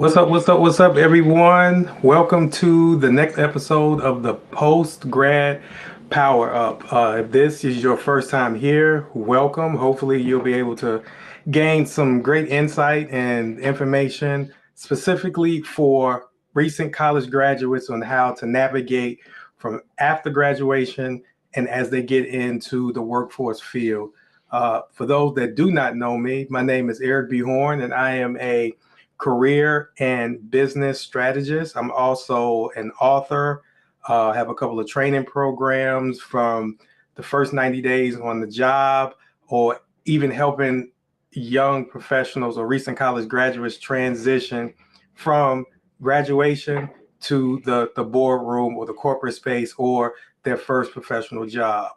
What's up? What's up? What's up, everyone? Welcome to the next episode of the Post Grad Power Up. If this is your first time here, welcome. Hopefully, you'll be able to gain some great insight and information specifically for recent college graduates on how to navigate from after graduation and as they get into the workforce field. For those that do not know me, my name is Eric B. Horn, and I am a career and business strategist. I'm also an author. Have a couple of training programs from the first 90 days on the job, or even helping young professionals or recent college graduates transition from graduation to the boardroom or the corporate space or their first professional job.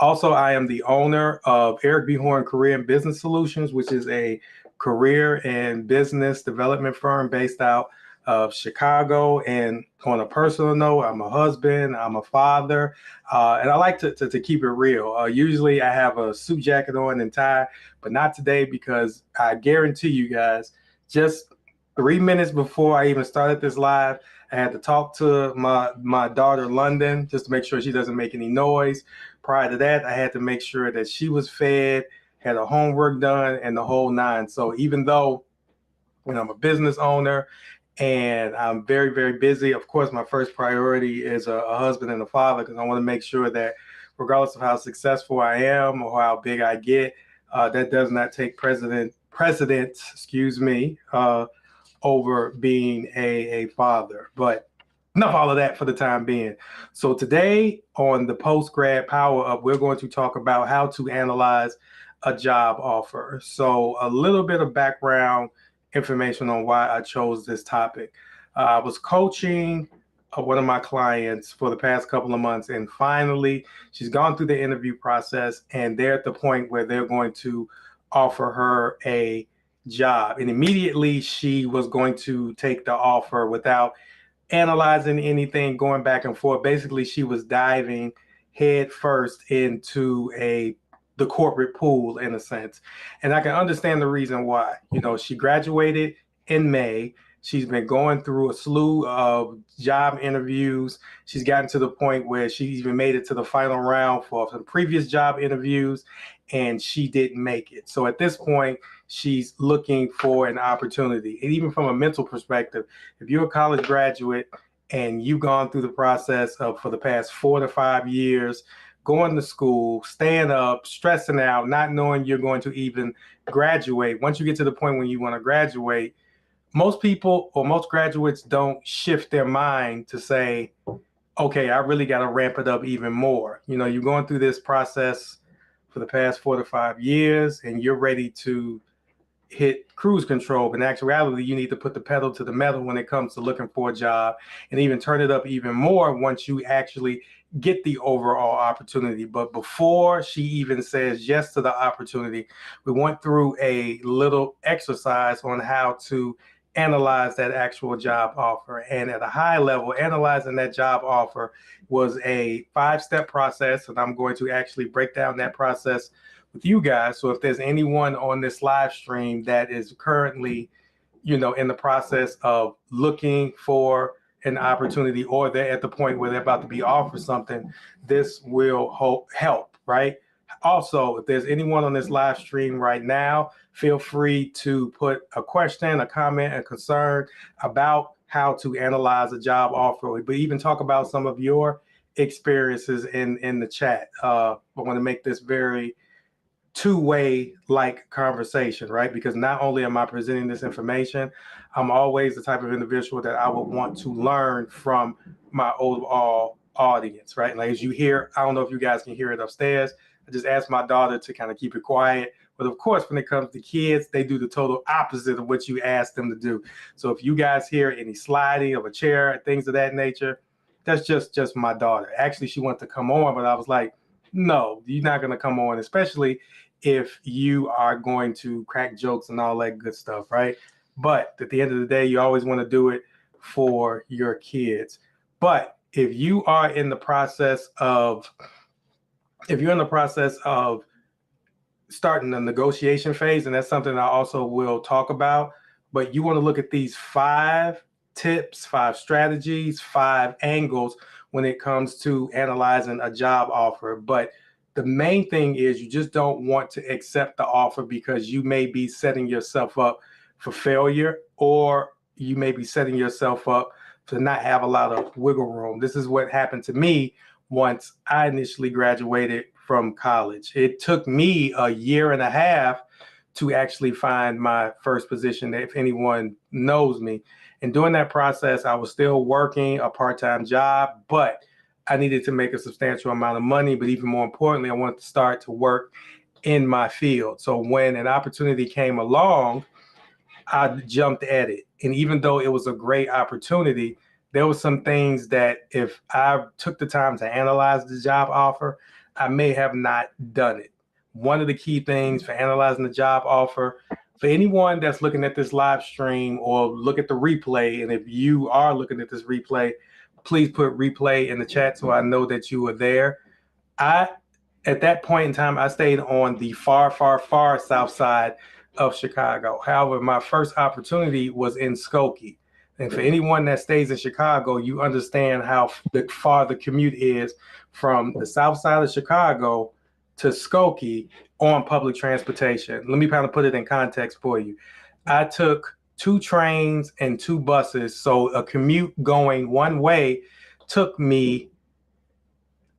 Also, I am the owner of Eric B. Horn Career and Business Solutions, which is a career and business development firm based out of Chicago. And on a personal note, I'm a husband, I'm a father, and I like to keep it real. Usually I have a suit jacket on and tie, but not today because I guarantee you guys, just 3 minutes before I even started this live, I had to talk to my daughter, London, just to make sure she doesn't make any noise. Prior to that, I had to make sure that she was fed, had her homework done, and the whole nine. So even though I'm a business owner and I'm very, very busy, of course, my first priority is a husband and a father because I want to make sure that regardless of how successful I am or how big I get, that does not take precedent, over being a father. But enough all of that for the time being. So today on the Post Grad Power Up, we're going to talk about how to analyze a job offer. So a little bit of background information on why I chose this topic. I was coaching one of my clients for the past couple of months, and finally she's gone through the interview process and they're at the point where they're going to offer her a job. And immediately she was going to take the offer without analyzing anything, going back and forth. Basically, she was diving head first into the corporate pool in a sense. And I can understand the reason why. She graduated in May. She's been going through a slew of job interviews. She's gotten to the point where she even made it to the final round for some previous job interviews, and she didn't make it. So at this point, she's looking for an opportunity. And even from a mental perspective, if you're a college graduate and you've gone through the process of for the past 4 to 5 years, going to school, staying up, stressing out, not knowing you're going to even graduate, once you get to the point when you want to graduate, most people or most graduates don't shift their mind to say, okay, I really got to ramp it up even more. You're going through this process for the past 4 to 5 years and you're ready to hit cruise control. But in actuality, you need to put the pedal to the metal when it comes to looking for a job and even turn it up even more once you actually get the overall opportunity. But before she even says yes to the opportunity, we went through a little exercise on how to analyze that actual job offer. And at a high level, analyzing that job offer was a 5-step process. And I'm going to actually break down that process with you guys. So if there's anyone on this live stream that is currently, in the process of looking for an opportunity, or they're at the point where they're about to be offered something, this will help, right? Also, if there's anyone on this live stream right now, feel free to put a question, a comment, a concern about how to analyze a job offer, but even talk about some of your experiences in the chat. I want to make this very two-way like conversation, right? Because not only am I presenting this information, I'm always the type of individual that I would want to learn from my overall audience, right? Like as you hear, I don't know if you guys can hear it upstairs. I just asked my daughter to kind of keep it quiet. But of course, when it comes to kids, they do the total opposite of what you ask them to do. So if you guys hear any sliding of a chair, things of that nature, that's just my daughter. Actually, she wanted to come on, but I was like, no, you're not going to come on, especially if you are going to crack jokes and all that good stuff, right? But at the end of the day, you always want to do it for your kids. But if you are in the process of starting the negotiation phase, and that's something I also will talk about but you want to look at these 5 tips, 5 strategies, 5 angles when it comes to analyzing a job offer. But the main thing is you just don't want to accept the offer because you may be setting yourself up for failure, or you may be setting yourself up to not have a lot of wiggle room. This is what happened to me once I initially graduated from college. It took me a year and a half to actually find my first position, if anyone knows me. And during that process, I was still working a part-time job, but I needed to make a substantial amount of money. But even more importantly, I wanted to start to work in my field. So when an opportunity came along, I jumped at it. And even though it was a great opportunity, there were some things that if I took the time to analyze the job offer, I may have not done it. One of the key things for analyzing the job offer, for anyone that's looking at this live stream or look at the replay, and if you are looking at this replay, please put replay in the chat so I know that you were there. I At that point in time, I stayed on the far, far, far south side of Chicago. However, my first opportunity was in Skokie. And for anyone that stays in Chicago, you understand how far the commute is from the south side of Chicago to Skokie on public transportation. Let me kind of put it in context for you. I took 2 trains and 2 buses. So a commute going one way took me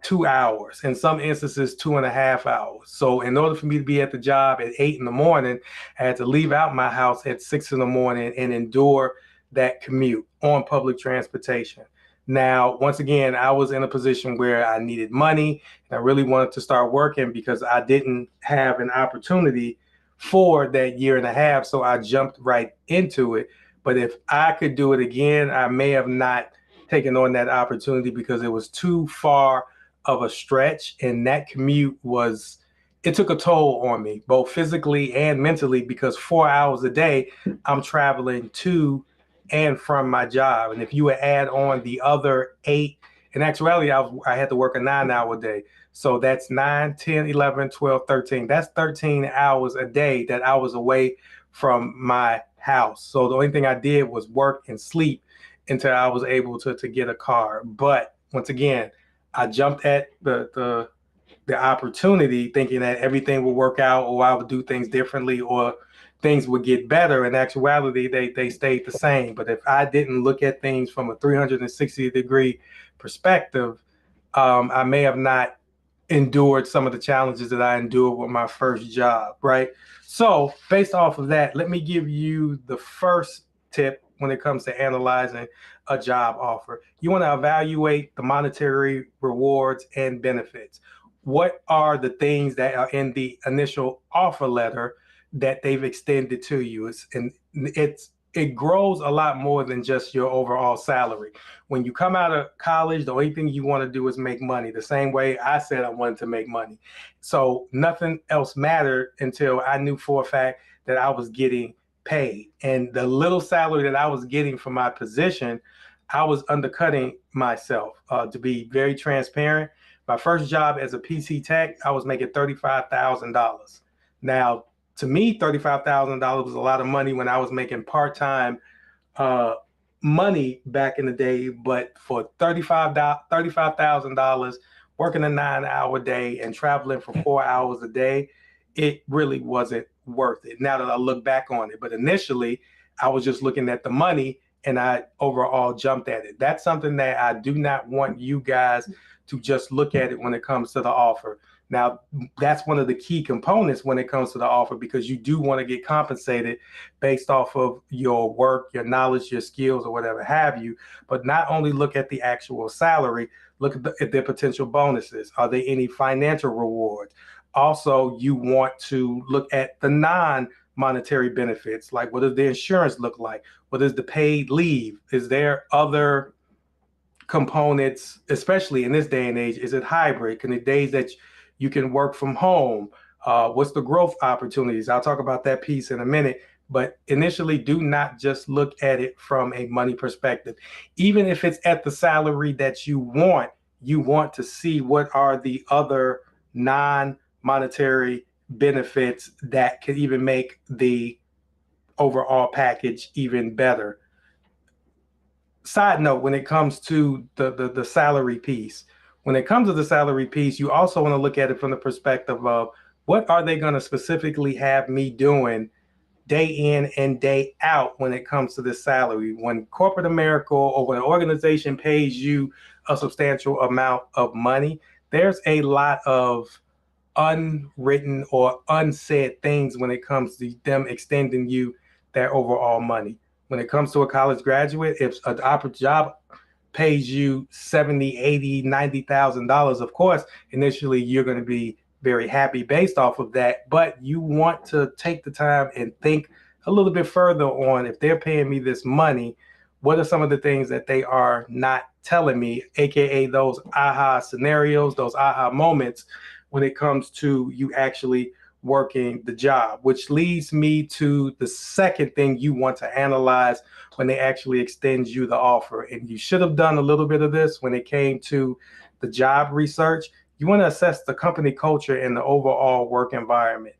2 hours, in some instances 2.5 hours. So in order for me to be at the job at 8 in the morning, I had to leave out my house at 6 in the morning and endure that commute on public transportation. Now, once again, I was in a position where I needed money and I really wanted to start working because I didn't have an opportunity for that year and a half. So I jumped right into it. But if I could do it again, I may have not taken on that opportunity because it was too far of a stretch, and that commute it took a toll on me, both physically and mentally, because 4 hours a day I'm traveling to and from my job. And if you would add on the other 8, in actuality, I had to work a 9-hour day. So that's 9, 10, 11, 12, 13. That's 13 hours a day that I was away from my house. So the only thing I did was work and sleep until I was able to get a car. But once again, I jumped at the opportunity thinking that everything would work out, or I would do things differently, or things would get better. In actuality, they stayed the same. But if I didn't look at things from a 360-degree perspective, I may have not endured some of the challenges that I endured with my first job, right? So based off of that, let me give you the first tip when it comes to analyzing a job offer. You want to evaluate the monetary rewards and benefits. What are the things that are in the initial offer letter that they've extended to you? It grows a lot more than just your overall salary. When you come out of college, the only thing you want to do is make money. The same way I said I wanted to make money. So nothing else mattered until I knew for a fact that I was getting paid. And the little salary that I was getting for my position, I was undercutting myself. To be very transparent, my first job as a PC tech, I was making $35,000. Now, to me, $35,000 was a lot of money when I was making part-time money back in the day. But for $35,000, working a 9-hour day and traveling for 4 hours a day, it really wasn't worth it now that I look back on it. But initially, I was just looking at the money and I overall jumped at it. That's something that I do not want you guys to just look at it when it comes to the offer. Now, that's one of the key components when it comes to the offer, because you do want to get compensated based off of your work, your knowledge, your skills, or whatever have you. But not only look at the actual salary, look at their potential bonuses. Are there any financial rewards? Also, you want to look at the non-monetary benefits, like what does the insurance look like? What is the paid leave? Is there other components, especially in this day and age? Is it hybrid? Can the days that you can work from home? What's the growth opportunities? I'll talk about that piece in a minute. But initially, do not just look at it from a money perspective. Even if it's at the salary that you want to see what are the other non-monetary benefits that could even make the overall package even better. Side note, when it comes to the salary piece, when it comes to the salary piece, you also want to look at it from the perspective of what are they going to specifically have me doing day in and day out when it comes to this salary. When corporate America or when an organization pays you a substantial amount of money, there's a lot of unwritten or unsaid things when it comes to them extending you their overall money. When it comes to a college graduate, if an job pays you 70, 80, $90,000, of course, initially you're going to be very happy based off of that. But you want to take the time and think a little bit further on if they're paying me this money, what are some of the things that they are not telling me, aka those aha scenarios, those aha moments when it comes to you actually working the job, which leads me to the second thing you want to analyze when they actually extend you the offer. And you should have done a little bit of this when it came to the job research. You want to assess the company culture and the overall work environment.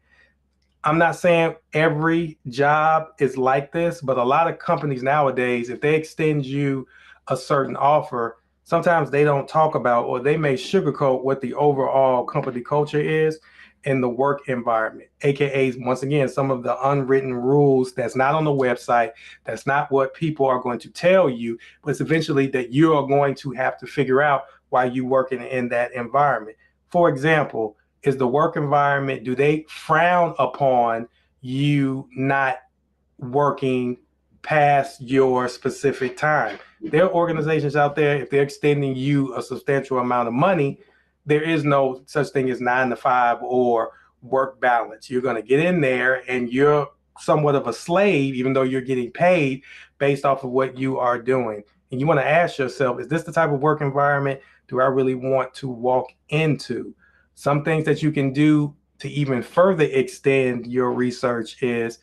I'm not saying every job is like this, but a lot of companies nowadays, if they extend you a certain offer, sometimes they don't talk about or they may sugarcoat what the overall company culture is in the work environment, aka once again, some of the unwritten rules that's not on the website, that's not what people are going to tell you, but it's eventually that you are going to have to figure out while you working in that environment. For example, is the work environment, do they frown upon you not working past your specific time? There are organizations out there, if they're extending you a substantial amount of money, there is no such thing as 9 to 5 or work balance. You're going to get in there and you're somewhat of a slave, even though you're getting paid based off of what you are doing. And you want to ask yourself, is this the type of work environment do I really want to walk into? Some things that you can do to even further extend your research is,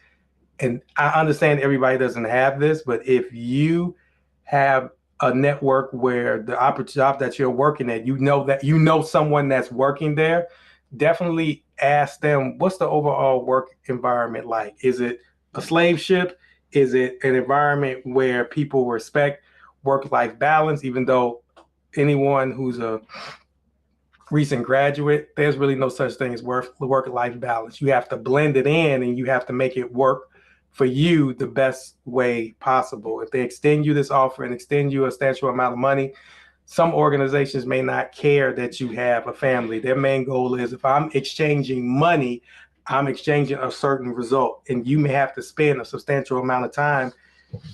and I understand everybody doesn't have this, but if you have a network where the job that you're working at, you know someone that's working there, definitely ask them, what's the overall work environment like? Is it a slave ship? Is it an environment where people respect work-life balance, even though anyone who's a recent graduate, there's really no such thing as work-life balance. You have to blend it in and you have to make it work for you the best way possible. If they extend you this offer and extend you a substantial amount of money, some organizations may not care that you have a family. Their main goal is, if I'm exchanging money, I'm exchanging a certain result. And you may have to spend a substantial amount of time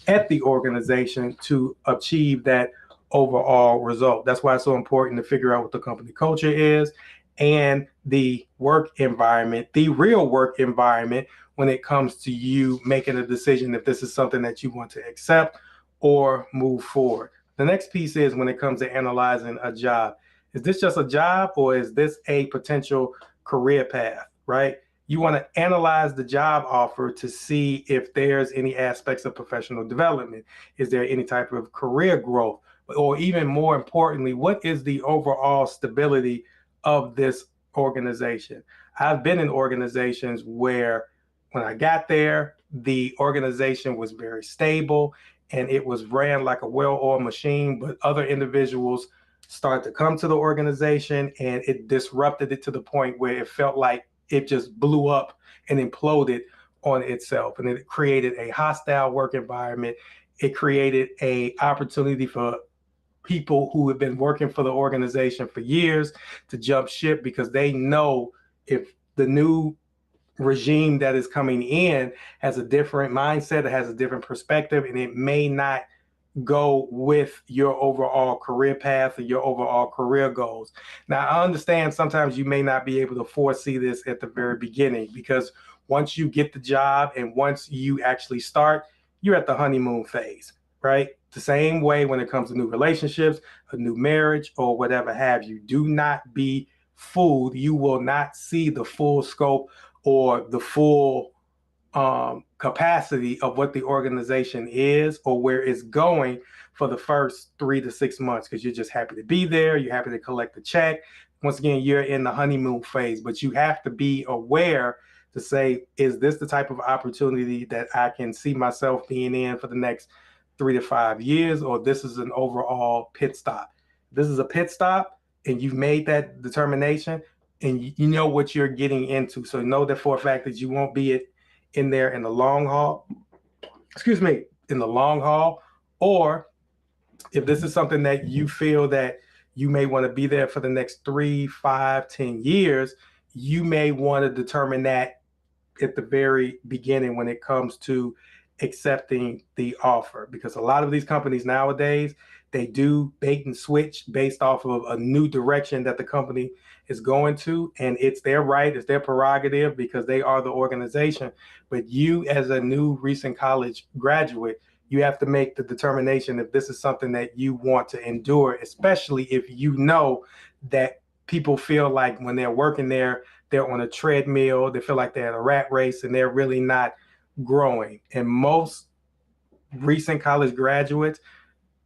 at the organization to achieve that overall result. That's why it's so important to figure out what the company culture is and the work environment, the real work environment, when it comes to you making a decision if this is something that you want to accept or move forward. The next piece is when it comes to analyzing a job. Is this just a job or is this a potential career path, right? You want to analyze the job offer to see if there's any aspects of professional development. Is there any type of career growth? Or even more importantly, what is the overall stability of this organization? I've been in organizations where when I got there, the organization was very stable and it was ran like a well-oiled machine, but other individuals started to come to the organization and it disrupted it to the point where it felt like it just blew up and imploded on itself. And it created a hostile work environment. It created a opportunity for people who have been working for the organization for years to jump ship because they know if the new regime that is coming in has a different mindset, it has a different perspective, and it may not go with your overall career path or your overall career goals. Now, I understand sometimes you may not be able to foresee this at the very beginning because once you get the job and once you actually start, you're at the honeymoon phase, right? The same way when it comes to new relationships, a new marriage, or whatever have you. Do not be fooled. You will not see the full scope or the full capacity of what the organization is or where it's going for the first 3 to 6 months because you're just happy to be there. You're happy to collect the check. Once again, you're in the honeymoon phase, but you have to be aware to say, is this the type of opportunity that I can see myself being in for the next 3 to 5 years, or this is an overall pit stop? This is a pit stop, and you've made that determination, and you know what you're getting into. So know that for a fact that you won't be in there in the long haul. Excuse me, in the long haul, or if this is something that you feel that you may want to be there for the next 3, 5, 10 years, you may want to determine that at the very beginning when it comes to accepting the offer, because a lot of these companies nowadays, they do bait and switch based off of a new direction that the company is going to, and it's their right, it's their prerogative, because they are the organization. But you, as a new recent college graduate, you have to make the determination if this is something that you want to endure, especially if you know that people feel like when they're working there, they're on a treadmill, they feel like they're in a rat race, and they're really not growing. And most recent college graduates,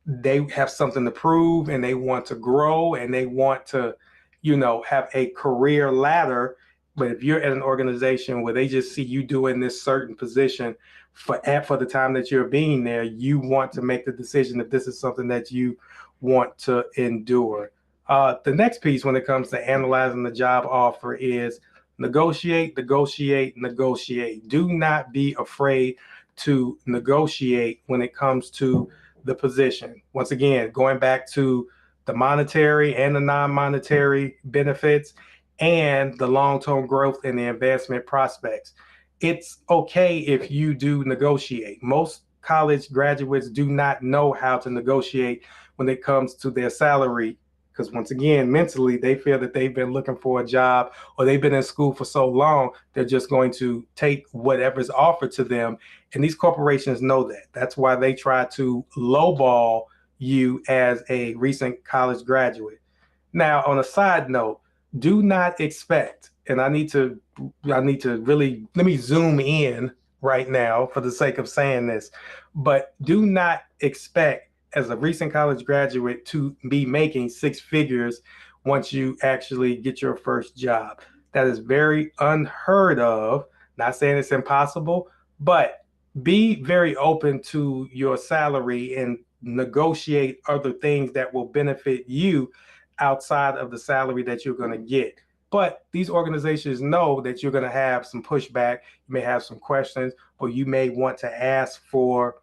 they have something to prove, and they want to grow, and they want to, have a career ladder. But if you're at an organization where they just see you doing this certain position for the time that you're being there, you want to make the decision if this is something that you want to endure. The next piece when it comes to analyzing the job offer is negotiate, negotiate, negotiate. Do not be afraid to negotiate when it comes to the position. Once again, going back to the monetary and the non-monetary benefits and the long-term growth and the advancement prospects. It's okay if you do negotiate. Most college graduates do not know how to negotiate when it comes to their salary, because once again, mentally, they feel that they've been looking for a job, or they've been in school for so long, they're just going to take whatever's offered to them. And these corporations know that. That's why they try to lowball you as a recent college graduate. Now, on a side note, do not expect, and I need to really, let me zoom in right now for the sake of saying this, but do not expect as a recent college graduate to be making six figures once you actually get your first job. That is very unheard of. Not saying it's impossible, but be very open to your salary and negotiate other things that will benefit you outside of the salary that you're going to get. But these organizations know that you're going to have some pushback, you may have some questions, or you may want to ask for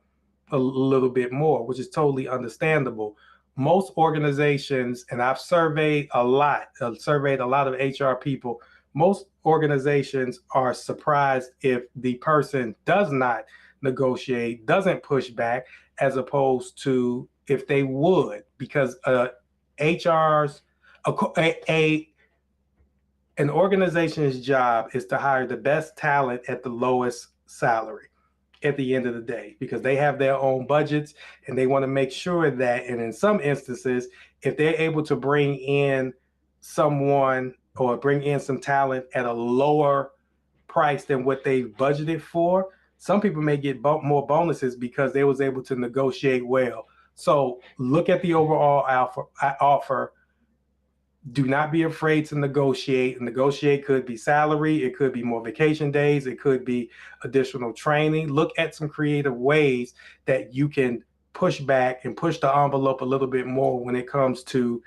a little bit more, which is totally understandable. Most organizations, and I've surveyed a lot of HR people, most organizations are surprised if the person does not negotiate, doesn't push back, as opposed to if they would, because HR's a an organization's job is to hire the best talent at the lowest salary at the end of the day, because they have their own budgets, and they want to make sure that, and in some instances, if they're able to bring in someone or bring in some talent at a lower price than what they budgeted for, some people may get more bonuses because they was able to negotiate well. So look at the overall offer. Do not be afraid to negotiate. Negotiate could be salary, it could be more vacation days, it could be additional training. Look at some creative ways that you can push back and push the envelope a little bit more when it comes to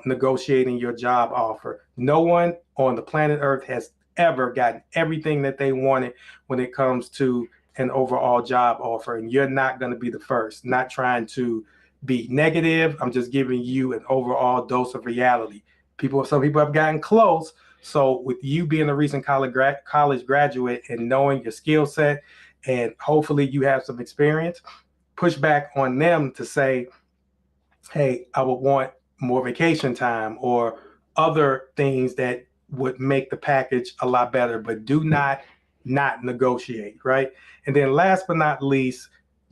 negotiating your job offer. No one on the planet Earth has ever gotten everything that they wanted when it comes to an overall job offer, and you're not going to be the first. Not trying to be negative. I'm just giving you an overall dose of reality. Some people have gotten close. So with you being a recent college graduate and knowing your skill set, and hopefully you have some experience, push back on them to say, hey, I would want more vacation time or other things that would make the package a lot better, but do not negotiate, right? And then last but not least,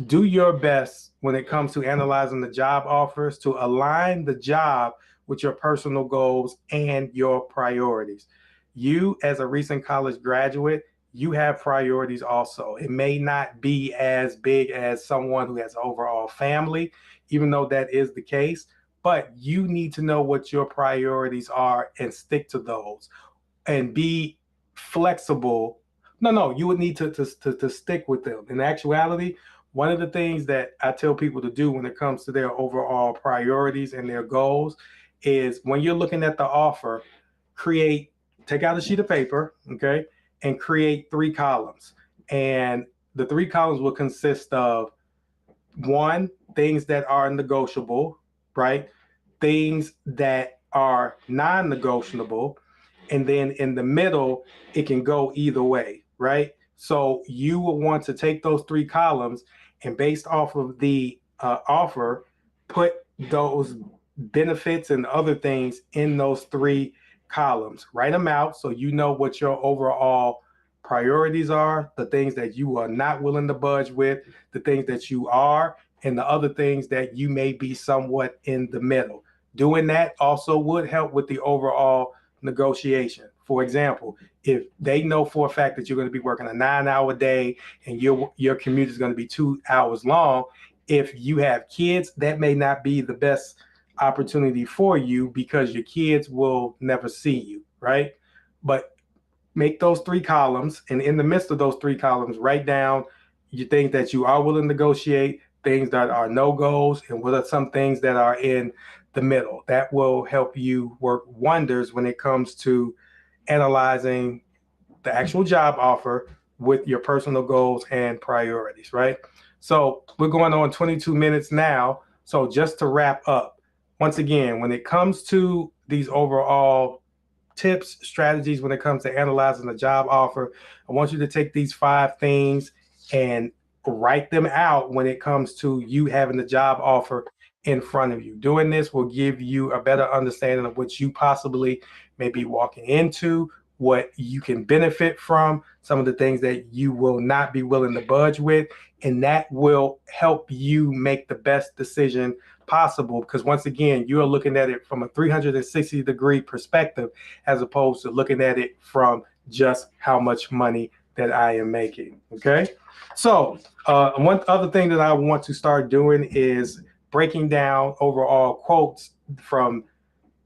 do your best when it comes to analyzing the job offers to align the job with your personal goals and your priorities. You, as a recent college graduate, you have priorities also. It may not be as big as someone who has an overall family, even though that is the case, but you need to know what your priorities are and stick to those, and be flexible No, you would need to stick with them. In actuality, one of the things that I tell people to do when it comes to their overall priorities and their goals is when you're looking at the offer, create, take out a sheet of paper, okay, and create 3 columns. And the 3 columns will consist of one, things that are negotiable, right? Things that are non negotiable. And then in the middle, it can go either way, right? So you will want to take those 3 columns and based off of the offer, put those benefits and other things in those 3 columns. Write them out so you know what your overall priorities are, the things that you are not willing to budge with, the things that you are, and the other things that you may be somewhat in the middle. Doing that also would help with the overall negotiation. For example, if they know for a fact that you're going to be working a 9-hour day and your commute is going to be 2 hours long, if you have kids, that may not be the best opportunity for you because your kids will never see you, right? But make those 3 columns, and in the midst of those 3 columns, write down you think that you are willing to negotiate, things that are no goes, and what are some things that are in the middle. That will help you work wonders when it comes to analyzing the actual job offer with your personal goals and priorities, right? So we're going on 22 minutes now. So just to wrap up, once again, when it comes to these overall tips, strategies when it comes to analyzing a job offer, I want you to take these 5 things and write them out when it comes to you having the job offer in front of you. Doing this will give you a better understanding of what you possibly may be walking into, what you can benefit from, some of the things that you will not be willing to budge with, and that will help you make the best decision possible. Because once again, you're looking at it from a 360-degree perspective as opposed to looking at it from just how much money that I am making. Okay. So one other thing that I want to start doing is breaking down overall quotes from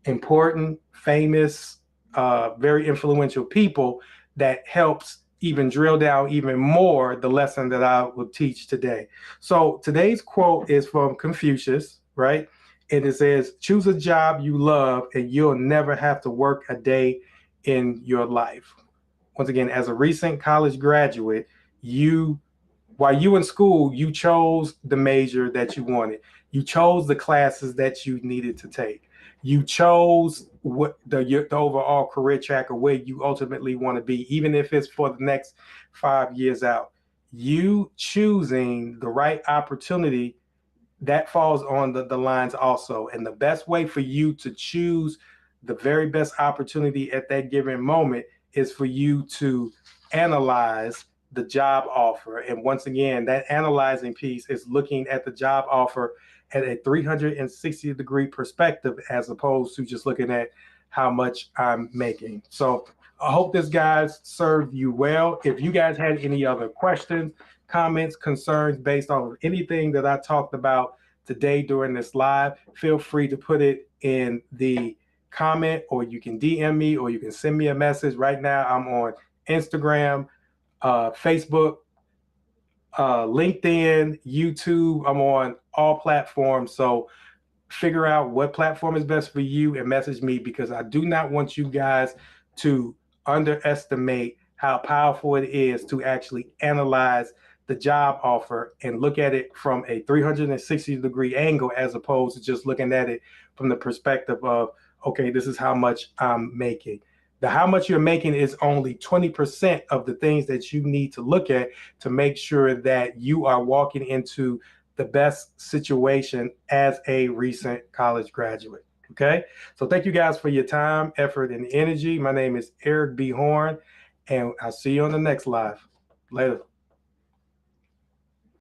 important, famous, very influential people that helps even drill down even more the lesson that I will teach today. So today's quote is from Confucius, right? And it says, choose a job you love and you'll never have to work a day in your life. Once again, as a recent college graduate, you while you in school, you chose the major that you wanted. You chose the classes that you needed to take. You chose what the overall career track or where you ultimately want to be, even if it's for the next 5 years out. You choosing the right opportunity that falls on the lines also. And the best way for you to choose the very best opportunity at that given moment is for you to analyze the job offer. And once again, that analyzing piece is looking at the job offer at a 360-degree perspective as opposed to just looking at how much I'm making. So I hope this guys served you well. If you guys had any other questions, comments, concerns based on anything that I talked about today during this live, feel free to put it in the comment, or you can DM me, or you can send me a message. Right now, I'm on Instagram, Facebook, LinkedIn, YouTube. I'm on all platforms. So figure out what platform is best for you and message me, because I do not want you guys to underestimate how powerful it is to actually analyze the job offer and look at it from a 360-degree angle as opposed to just looking at it from the perspective of, okay, this is how much I'm making. The how much you're making is only 20% of the things that you need to look at to make sure that you are walking into the best situation as a recent college graduate. Okay. So thank you guys for your time, effort, and energy. My name is Eric B. Horn, and I'll see you on the next live. Later.